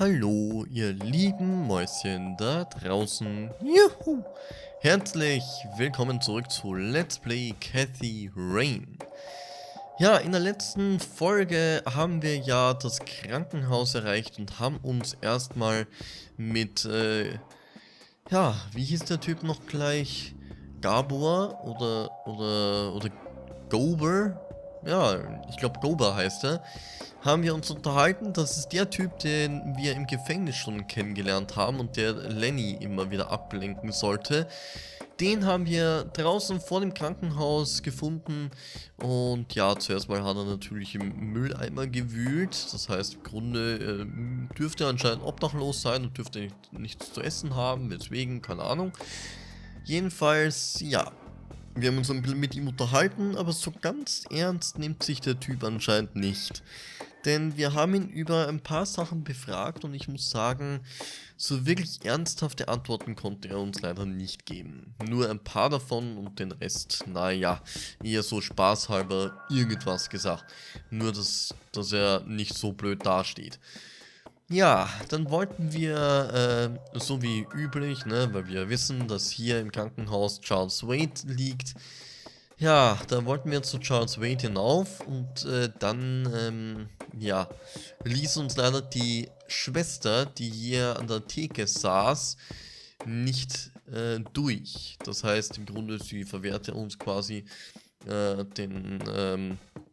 Hallo, ihr lieben Mäuschen da draußen. Juhu! Herzlich willkommen zurück zu Let's Play Cathy Rain. Ja, in der letzten Folge haben wir ja das Krankenhaus erreicht und haben uns erstmal mit, ja, wie hieß der Typ noch gleich? Gabor oder Gober? Ja, ich glaube Gober heißt er. Haben wir uns unterhalten. Das ist der Typ, den wir im Gefängnis schon kennengelernt haben und der Lenny immer wieder ablenken sollte. Den haben wir draußen vor dem Krankenhaus gefunden und ja, zuerst mal hat er natürlich im Mülleimer gewühlt. Das heißt, im Grunde dürfte er anscheinend obdachlos sein und dürfte nichts zu essen haben, weswegen, keine Ahnung. Jedenfalls, ja. Wir haben uns ein bisschen mit ihm unterhalten, aber so ganz ernst nimmt sich der Typ anscheinend nicht. Denn wir haben ihn über ein paar Sachen befragt und ich muss sagen, so wirklich ernsthafte Antworten konnte er uns leider nicht geben. Nur ein paar davon und den Rest, naja, eher so spaßhalber irgendwas gesagt. Nur, dass er nicht so blöd dasteht. Ja, dann wollten wir, so wie üblich, ne, weil wir wissen, dass hier im Krankenhaus Charles Wade liegt. Ja, da wollten wir zu Charles Wade hinauf und dann, ja, ließ uns leider die Schwester, die hier an der Theke saß, nicht durch. Das heißt, im Grunde, sie verwehrte uns quasi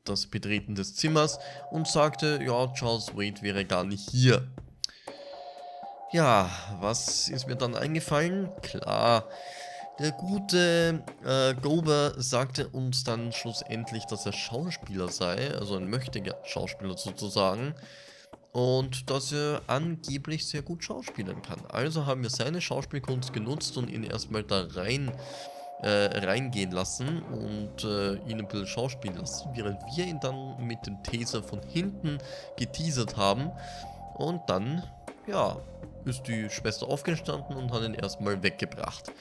das Betreten des Zimmers und sagte, ja, Charles Wade wäre gar nicht hier. Ja, was ist mir dann eingefallen? Klar, der gute Gober sagte uns dann schlussendlich, dass er Schauspieler sei, also ein mächtiger Schauspieler sozusagen. Und dass er angeblich sehr gut schauspielern kann. Also haben wir seine Schauspielkunst genutzt und ihn erstmal da reingehen lassen und ihn ein bisschen schauspielen lassen, während wir ihn dann mit dem Taser von hinten geteasert haben. Und dann, ja, ist die Schwester aufgestanden und hat ihn erstmal weggebracht.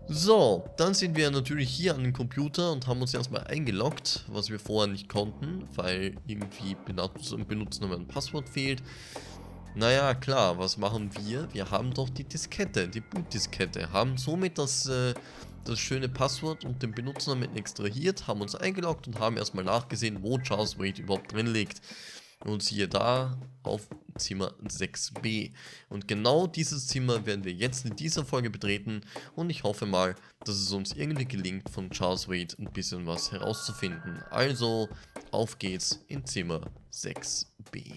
So, dann sind wir natürlich hier an den Computer und haben uns erstmal eingeloggt, was wir vorher nicht konnten, weil irgendwie Benutzername ein Passwort fehlt. Naja, klar, was machen wir? Wir haben doch die Diskette, die Bootdiskette, haben somit das schöne Passwort und den Benutzernamen extrahiert, haben uns eingeloggt und haben erstmal nachgesehen, wo Charles Wade überhaupt drin liegt. Und siehe da, auf Zimmer 6b. Und genau dieses Zimmer werden wir jetzt in dieser Folge betreten. Und ich hoffe mal, dass es uns irgendwie gelingt, von Charles Wade ein bisschen was herauszufinden. Also, auf geht's in Zimmer 6b.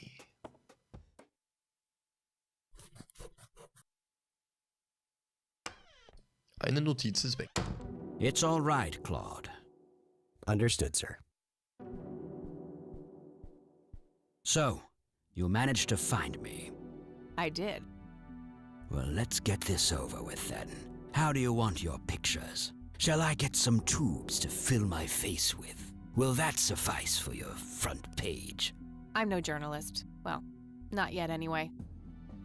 Eine Notiz ist weg. It's all right, Claude. Understood, sir. So, you managed to find me. I did. Well, let's get this over with then. How do you want your pictures? Shall I get some tubes to fill my face with? Will that suffice for your front page? I'm no journalist. Well, not yet anyway.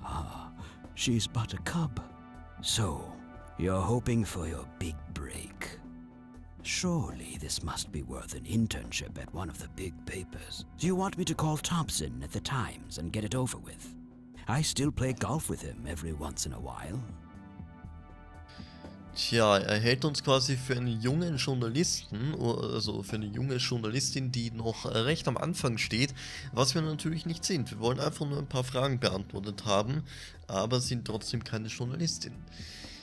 Ah, she's but a cub. So, you're hoping for your big break. Surely this must be worth an internship at one of the big papers. Do you want me to call Thompson at the Times and get it over with? I still play golf with him every once in a while. Tja, er hält uns quasi für einen jungen Journalisten, also für eine junge Journalistin, die noch recht am Anfang steht, was wir natürlich nicht sind. Wir wollen einfach nur ein paar Fragen beantwortet haben, aber sind trotzdem keine Journalistin.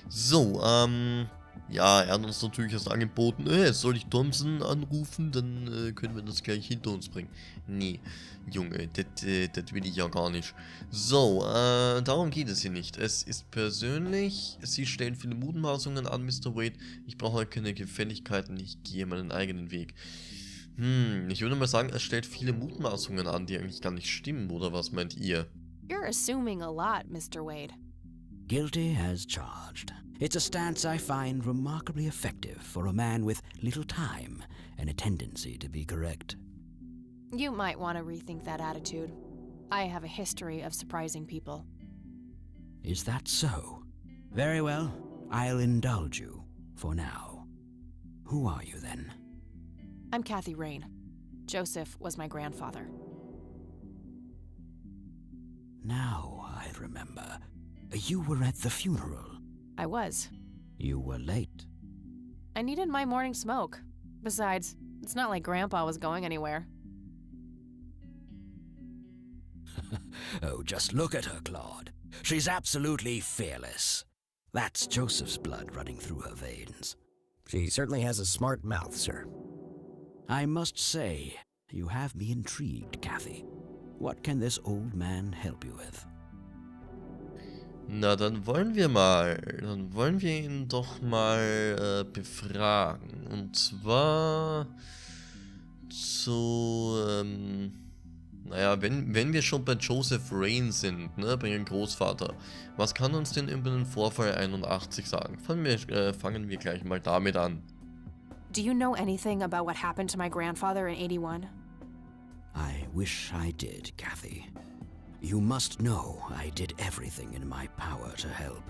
So, ja, er hat uns natürlich erst angeboten, soll ich Thompson anrufen, dann können wir das gleich hinter uns bringen. Nee, Junge, das will ich ja gar nicht. So, darum geht es hier nicht. Es ist persönlich, Sie stellen viele Mutmaßungen an, Mr. Wade. Ich brauche keine Gefälligkeiten, ich gehe meinen eigenen Weg. Ich würde mal sagen, er stellt viele Mutmaßungen an, die eigentlich gar nicht stimmen, oder was meint ihr? You're assuming a lot, Mr. Wade. Guilty as charged. It's a stance I find remarkably effective for a man with little time and a tendency to be correct. You might want to rethink that attitude. I have a history of surprising people. Is that so? Very well, I'll indulge you for now. Who are you then? I'm Cathy Rain. Joseph was my grandfather. Now I I remember. You were at the funeral. I was. You were late. I needed my morning smoke. Besides, it's not like Grandpa was going anywhere. Oh, just look at her, Claude. She's absolutely fearless. That's Joseph's blood running through her veins. She certainly has a smart mouth, sir. I must say, you have me intrigued, Kathy. What can this old man help you with? Na, dann wollen wir ihn doch mal befragen. Und zwar zu, naja, wenn wir schon bei Joseph Rain sind, ne, bei ihrem Großvater, was kann uns denn über den Vorfall 81 sagen? Fangen wir gleich mal damit an. Do you know anything about what happened to my grandfather in 81? I wish I did, Kathy. You must know I did everything in my power to help.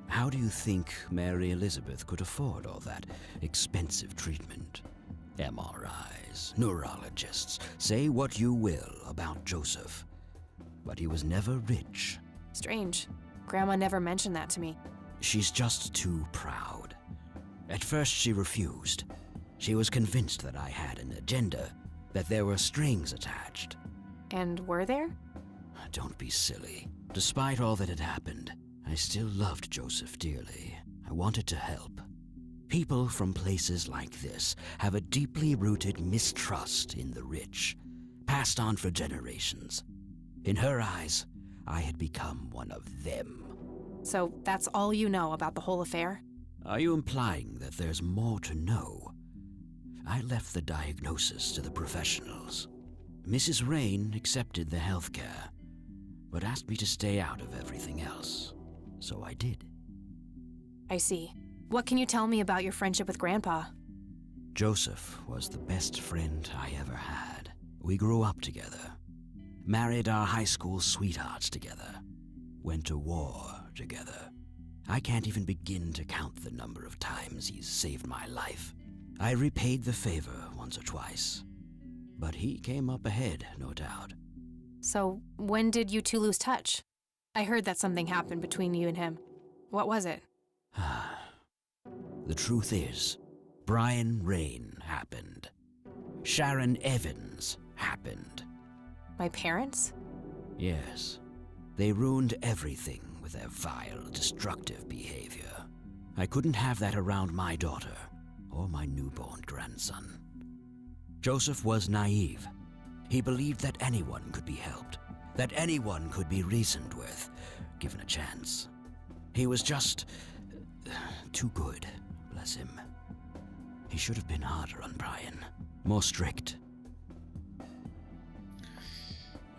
How do you think Mary Elizabeth could afford all that expensive treatment? MRIs, neurologists, say what you will about Joseph. But he was never rich. Strange. Grandma never mentioned that to me. She's just too proud. At first she refused. She was convinced that I had an agenda, that there were strings attached. And were there? Don't be silly. Despite all that had happened, I still loved Joseph dearly. I wanted to help. People from places like this have a deeply rooted mistrust in the rich, passed on for generations. In her eyes, I had become one of them. So that's all you know about the whole affair? Are you implying that there's more to know? I left the diagnosis to the professionals. Mrs. Rain accepted the health care, but asked me to stay out of everything else. So I did. I see. What can you tell me about your friendship with Grandpa? Joseph was the best friend I ever had. We grew up together, married our high school sweethearts together, went to war together. I can't even begin to count the number of times he's saved my life. I repaid the favor once or twice, but he came up ahead, no doubt. So, when did you two lose touch? I heard that something happened between you and him. What was it? The truth is, Brian Rain happened. Sharon Evans happened. My parents? Yes. They ruined everything with their vile, destructive behavior. I couldn't have that around my daughter or my newborn grandson. Joseph was naive. He believed that anyone could be helped, that anyone could be reasoned with, given a chance. He was just too good, bless him. He should have been harder on Brian, more strict.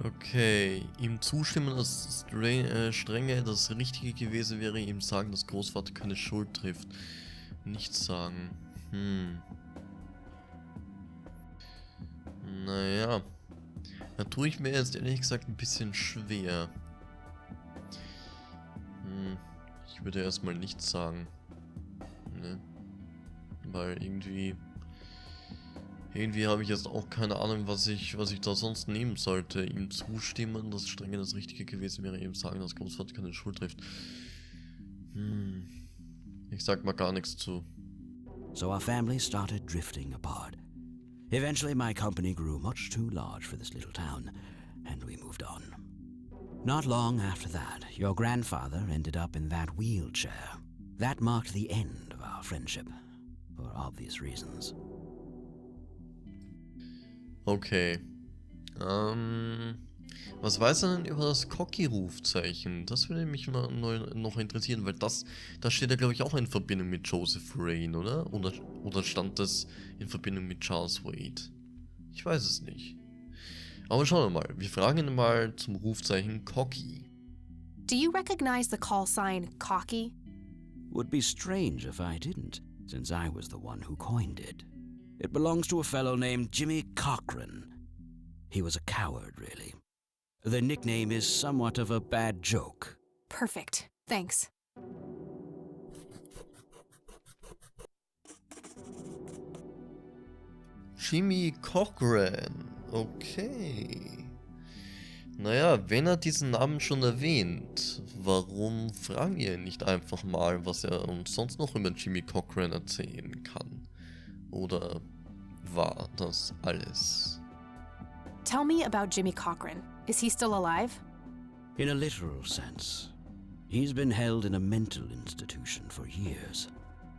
Okay, ihm zustimmen, dass strenge das Richtige gewesen wäre, ihm sagen, dass Großvater keine Schuld trifft. Nichts sagen. Naja. Da tue ich mir jetzt ehrlich gesagt ein bisschen schwer. Ich würde erstmal nichts sagen. Ne? Weil irgendwie habe ich jetzt auch keine Ahnung, was ich da sonst nehmen sollte. Ihm zustimmen, dass strenge das Richtige gewesen wäre, ihm sagen, dass Großvater keine Schuld trifft. Ich sag mal gar nichts zu. So our family started drifting apart. Eventually my company grew much too large for this little town, and we moved on. Not long after that, your grandfather ended up in that wheelchair. That marked the end of our friendship, for obvious reasons. Okay. Was weiß er denn über das Cocky-Rufzeichen? Das würde mich noch interessieren, weil das steht ja, glaube ich, auch in Verbindung mit Joseph Rain, oder? Oder stand das in Verbindung mit Charles Wade? Ich weiß es nicht. Aber schauen wir mal. Wir fragen ihn mal zum Rufzeichen Cocky. Do you recognize the call sign cocky? Would be strange if I didn't, since I was the one who coined it. It belongs to a fellow named Jimmy Cochran. He was a coward, really. The nickname is somewhat of a bad joke. Perfect. Thanks. Jimmy Cochran. Okay. Naja, wenn er diesen Namen schon erwähnt, warum fragen wir ihn nicht einfach mal, was er uns sonst noch über Jimmy Cochran erzählen kann? Oder war das alles? Tell me about Jimmy Cochran. Is he still alive? In a literal sense, he's been held in a mental institution for years.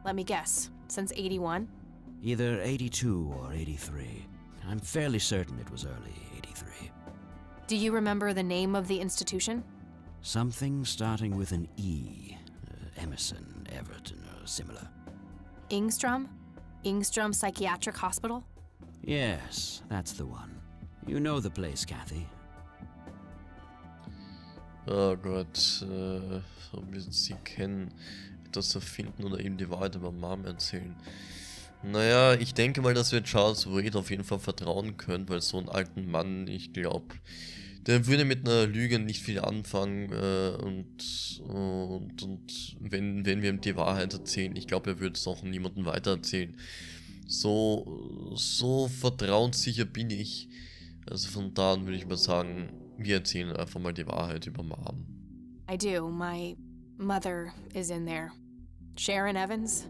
Let me guess. Since 81? Either 82 or 83. I'm fairly certain it was early 83. Do you remember the name of the institution? Something starting with an E. Emerson, Everton, or similar. Ingstrom? Ingstrom Psychiatric Hospital? Yes, that's the one. You know the place, Kathy. Oh Gott, ob wir sie kennen, etwas erfinden oder eben die Wahrheit über Mom erzählen. Naja, ich denke mal, dass wir Charles Wade auf jeden Fall vertrauen können, weil so einen alten Mann, ich glaube, der würde mit einer Lüge nicht viel anfangen und wenn wir ihm die Wahrheit erzählen, ich glaube, er würde es auch niemandem weitererzählen. So vertrauenssicher bin ich. Also von da an würde ich mal sagen, wir erzählen einfach mal die Wahrheit über Mom. I do. My mother is in there. Sharon Evans?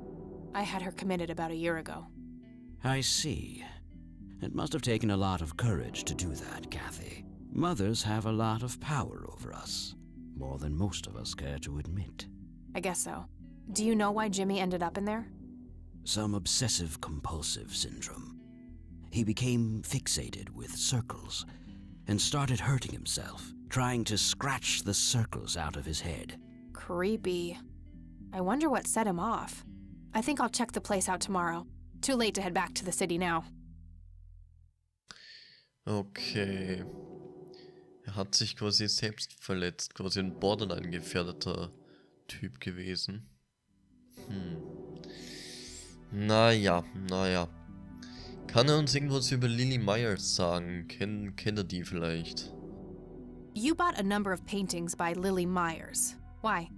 I had her committed about a year ago. I see. It must have taken a lot of courage to do that, Kathy. Mothers have a lot of power over us. More than most of us care to admit. I guess so. Do you know why Jimmy ended up in there? Some obsessive-compulsive syndrome. He became fixated with circles and started hurting himself, trying to scratch the circles out of his head. Creepy. I wonder what set him off. I think I'll check the place out tomorrow. Too late to head back to the city now. Okay. Er hat sich quasi selbst verletzt, quasi ein Borderline-gefährdeter Typ gewesen. Naja. Kann er uns irgendwas über Lily Myers sagen? Kennt er die vielleicht? You bought a number of paintings by Lily Myers. Why?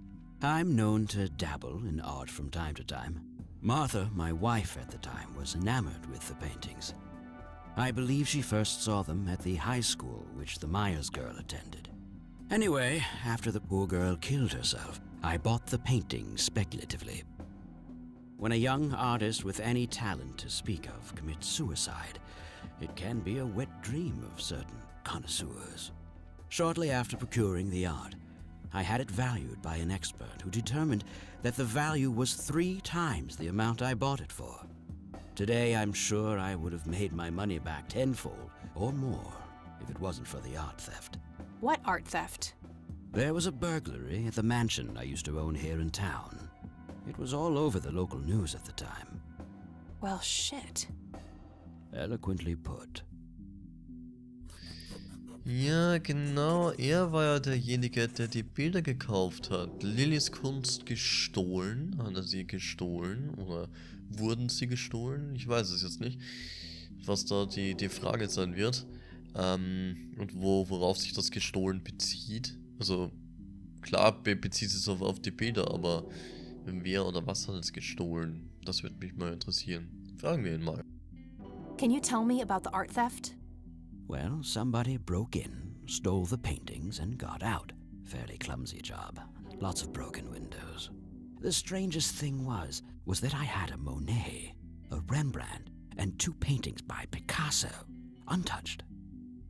I'm known to dabble in art from time to time. Martha, my wife at the time, was enamored with the paintings. I believe she first saw them at the high school which the Myers girl attended. Anyway, after the poor girl killed herself, I bought the paintings speculatively. When a young artist with any talent to speak of commits suicide, it can be a wet dream of certain connoisseurs. Shortly after procuring the art, I had it valued by an expert who determined that the value was 3 times the amount I bought it for. Today, I'm sure I would have made my money back tenfold or more if it wasn't for the art theft. What art theft? There was a burglary at the mansion I used to own here in town. It was all over the local news at the time. Well, shit. Eloquently put. Ja, genau, er war ja derjenige, der die Bilder gekauft hat. Lillys Kunst gestohlen, hat er sie gestohlen oder wurden sie gestohlen? Ich weiß es jetzt nicht, was da die Frage sein wird. Und worauf sich das gestohlen bezieht. Also, klar bezieht es auf die Bilder, aber wer oder was hat es gestohlen? Das würde mich mal interessieren. Fragen wir ihn mal. Can you tell me about the art theft? Well, somebody broke in, stole the paintings, and got out. Fairly clumsy job. Lots of broken windows. The strangest thing was that I had a Monet, a Rembrandt, and 2 paintings by Picasso, untouched.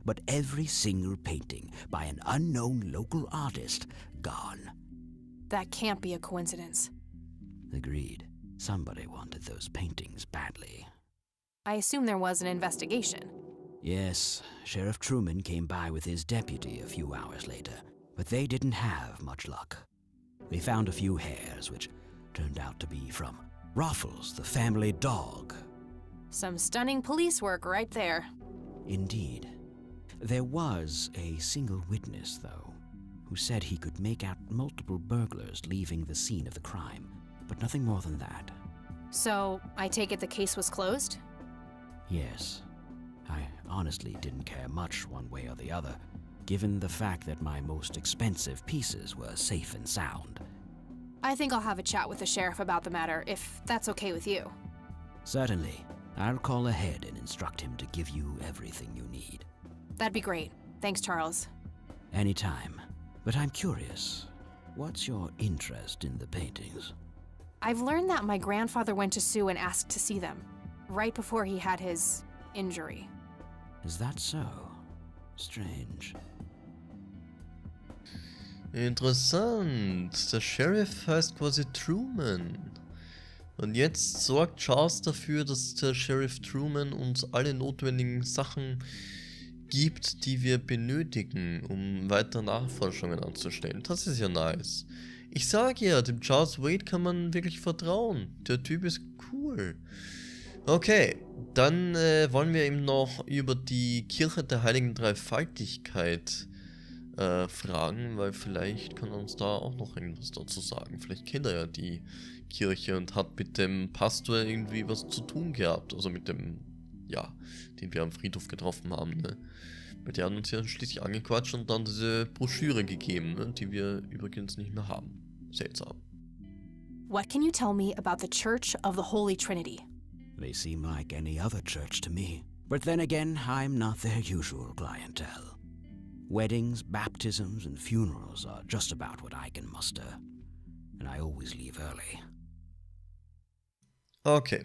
But every single painting by an unknown local artist, gone. That can't be a coincidence. Agreed. Somebody wanted those paintings badly. I assume there was an investigation. Yes, Sheriff Truman came by with his deputy a few hours later, but they didn't have much luck. They found a few hairs, which turned out to be from Ruffles, the family dog. Some stunning police work right there. Indeed. There was a single witness, though, who said he could make out multiple burglars leaving the scene of the crime, but nothing more than that. So, I take it the case was closed? Yes. I honestly didn't care much one way or the other, given the fact that my most expensive pieces were safe and sound. I think I'll have a chat with the sheriff about the matter, if that's okay with you. Certainly. I'll call ahead and instruct him to give you everything you need. That'd be great. Thanks, Charles. Anytime. But I'm curious. What's your interest in the paintings? I've learned that my grandfather went to Sue and asked to see them, right before he had his injury. Is that so? Strange. Interessant. Der Sheriff heißt quasi Truman. Und jetzt sorgt Charles dafür, dass der Sheriff Truman uns alle notwendigen Sachen gibt, die wir benötigen, um weitere Nachforschungen anzustellen. Das ist ja nice. Ich sage ja, dem Charles Wade kann man wirklich vertrauen. Der Typ ist cool. Okay, dann wollen wir ihm noch über die Kirche der Heiligen Dreifaltigkeit fragen, weil vielleicht kann er uns da auch noch irgendwas dazu sagen. Vielleicht kennt er ja die Kirche und hat mit dem Pastor irgendwie was zu tun gehabt. Also mit dem, ja, den wir am Friedhof getroffen haben, ne? Weil der hat uns ja schließlich angequatscht und dann diese Broschüre gegeben, ne? Die wir übrigens nicht mehr haben. Seltsam. What can you tell me about the Church of the Holy Trinity? They seem like any other church to me. But then again, I'm not their usual clientele. Weddings, baptisms, and funerals are just about what I can muster. And I always leave early. Okay,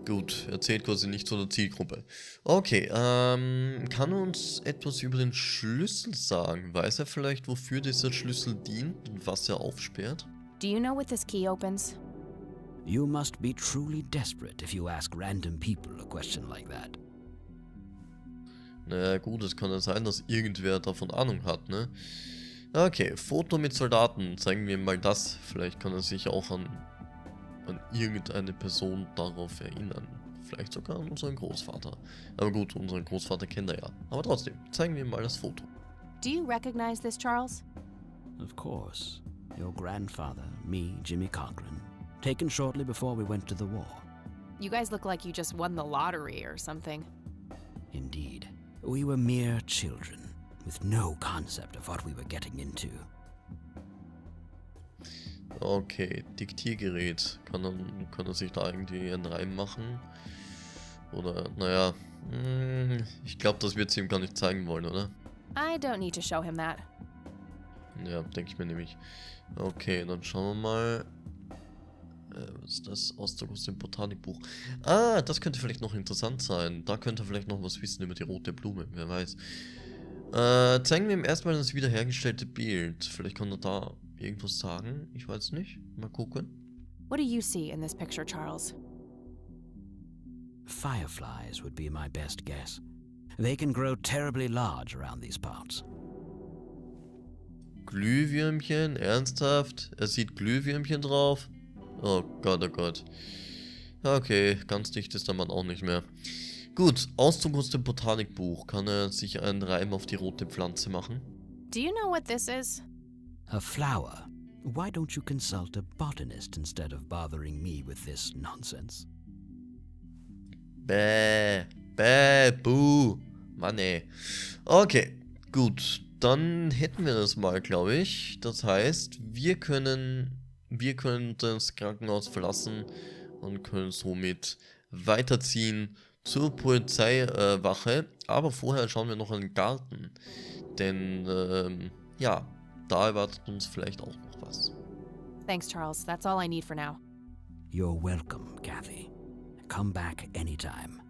gut. Erzählt quasi nicht zu der Zielgruppe. Okay, kann er uns etwas über den Schlüssel sagen? Weiß er vielleicht, wofür dieser Schlüssel dient und was er aufsperrt? Do you know what this key opens? You must be truly desperate if you ask random people a question like that. Naja gut, es kann ja sein, dass irgendwer davon Ahnung hat, ne? Okay, Foto mit Soldaten. Zeigen wir ihm mal das. Vielleicht kann er sich auch an irgendeine Person darauf erinnern. Vielleicht sogar an unseren Großvater. Aber gut, unseren Großvater kennt er ja. Aber trotzdem, zeigen wir ihm mal das Foto. Do you recognize this, Charles? Of course. Your grandfather, me, Jimmy Cochran. Taken shortly before we went to the war. You guys look like you just won the lottery or something. Indeed. We were mere children, with no concept of what we were getting into. Okay, Diktiergerät. Kann er sich da irgendwie einen Reim machen? Oder, naja, ich glaube, das wird sie ihm gar nicht zeigen wollen, oder? I don't need to show him that. Ja, denke ich mir nämlich. Okay, dann schauen wir mal. Was ist das? Auszug aus dem Botanikbuch. Ah, das könnte vielleicht noch interessant sein. Da könnte er vielleicht noch was wissen über die rote Blume, wer weiß. Zeigen wir ihm erstmal das wiederhergestellte Bild. Vielleicht kann er da irgendwas sagen. Ich weiß nicht. Mal gucken. What do you see in this picture, Charles? Fireflies would be my best guess. They can grow terribly large around these parts. Glühwürmchen? Ernsthaft? Er sieht Glühwürmchen drauf? Oh Gott, oh Gott. Okay, ganz dicht ist der Mann auch nicht mehr. Gut, Auszug aus dem Botanikbuch. Kann er sich einen Reim auf die rote Pflanze machen? Do you know what this is? A flower. Why don't you consult a botanist instead of bothering me with this nonsense? Bäh, bäh, buh. Mann ey. Okay, gut. Dann hätten wir das mal, glaube ich. Das heißt, wir können das Krankenhaus verlassen und können somit weiterziehen zur Polizeiwache. Aber vorher schauen wir noch in den Garten. Denn, ja, da erwartet uns vielleicht auch noch was. Thanks, Charles. That's all I need for now. You're welcome, Kathy. Come back anytime.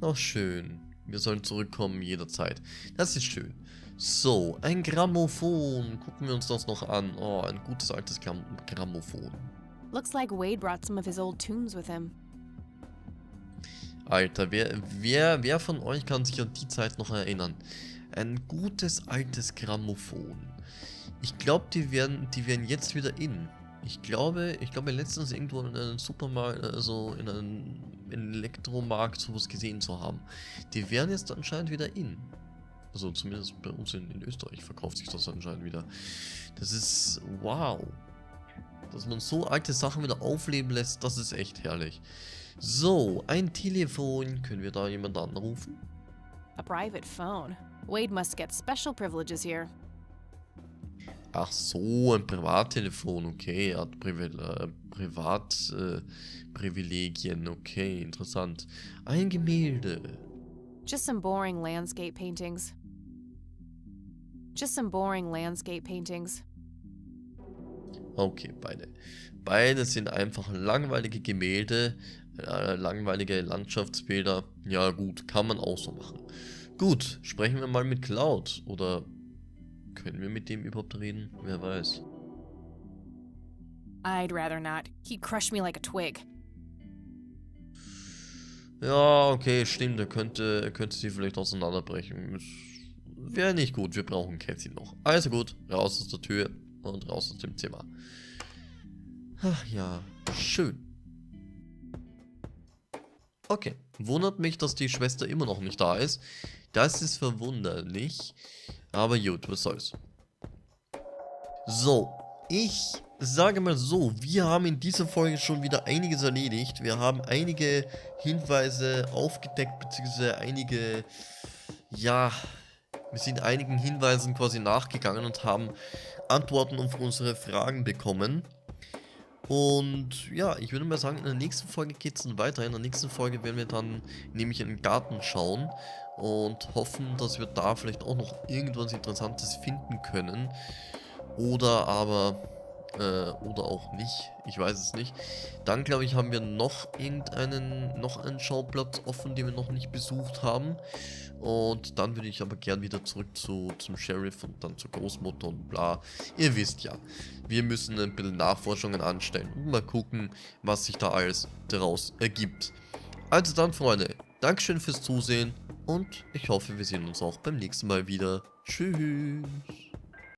Ach, schön. Wir sollen zurückkommen jederzeit. Das ist schön. So, ein Grammophon. Gucken wir uns das noch an. Oh, ein gutes altes Grammophon. Looks like Wade brought some of his old tunes with him. Alter, wer von euch kann sich an die Zeit noch erinnern? Ein gutes altes Grammophon. Ich glaube, die werden jetzt wieder in. Ich glaube letztens irgendwo in einem Supermarkt, also in einem Elektromarkt sowas gesehen zu haben. Die werden jetzt anscheinend wieder in. Also zumindest bei uns in Österreich verkauft sich das anscheinend wieder. Das ist wow. Dass man so alte Sachen wieder aufleben lässt, das ist echt herrlich. So, ein Telefon. Können wir da jemanden anrufen? A private phone. Wade must get special privileges here. Ach so, ein Privattelefon, okay, er hat Privatprivilegien, okay, interessant. Ein Gemälde. Just some boring landscape paintings. Just some boring landscape paintings. Okay, beide. Beide sind einfach langweilige Gemälde, langweilige Landschaftsbilder. Ja gut, kann man auch so machen. Gut, sprechen wir mal mit Cloud. Oder können wir mit dem überhaupt reden? Wer weiß. I'd rather not. He'd crush me like a twig. Ja, okay, stimmt. Er könnte sie vielleicht auseinanderbrechen. Wäre nicht gut. Wir brauchen Cathy noch. Also gut, raus aus der Tür und raus aus dem Zimmer. Ach ja, schön. Okay, wundert mich, dass die Schwester immer noch nicht da ist. Das ist verwunderlich. Aber gut, was soll's. So, ich sage mal so, wir haben in dieser Folge schon wieder einiges erledigt. Wir haben einige Hinweise aufgedeckt, beziehungsweise einige, ja, wir sind einigen Hinweisen quasi nachgegangen und haben Antworten auf unsere Fragen bekommen. Und ja, ich würde mal sagen, in der nächsten Folge geht es dann weiter. In der nächsten Folge werden wir dann nämlich in den Garten schauen und hoffen, dass wir da vielleicht auch noch irgendwas Interessantes finden können. Oder aber, oder auch nicht. Ich weiß es nicht. Dann, glaube ich, haben wir noch einen Schauplatz offen, den wir noch nicht besucht haben. Und dann würde ich aber gern wieder zurück zum Sheriff und dann zur Großmutter und bla. Ihr wisst ja, wir müssen ein bisschen Nachforschungen anstellen und mal gucken, was sich da alles daraus ergibt. Also dann, Freunde, Dankeschön fürs Zusehen und ich hoffe, wir sehen uns auch beim nächsten Mal wieder. Tschüss.